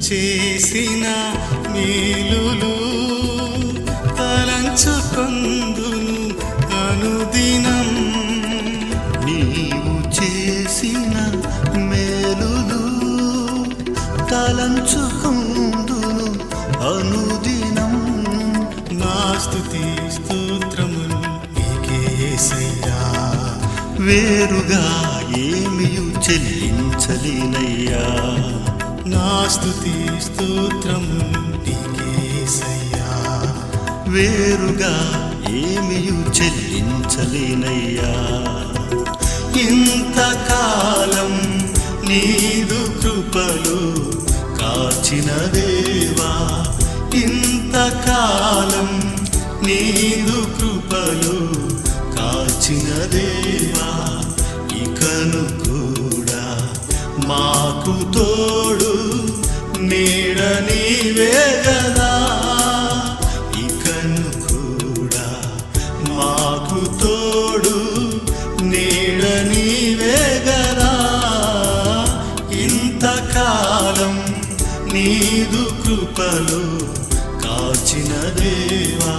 చేసిన మేలులు తలంచుకొందును అనుదినం. నీవు చేసిన మేలులు తలంచుకొందును అనుదినం. నా స్తుతి స్తోత్రములు నీకే యేసయ్యా, వేరుగా ఏమియు చెల్లించలేనయ్యా. నా స్తుతి స్తోత్రములు నీకే యేసయ్యా, వేరుగా ఏమియు చెల్లించలేనయ్యా. ఇంతకాలం నీదు కృపలు కాచిన దేవా, ఇంతకాలం నీదు కృపలు కాచిన దేవా, ఇకను కూడా మాకు తోడు నీడ నీవే గదా. ఇకను కూడా మాకు తోడు నీడ నీవే గదా. ఇంతకాలం నీదు కృపలు కాచిన దేవా,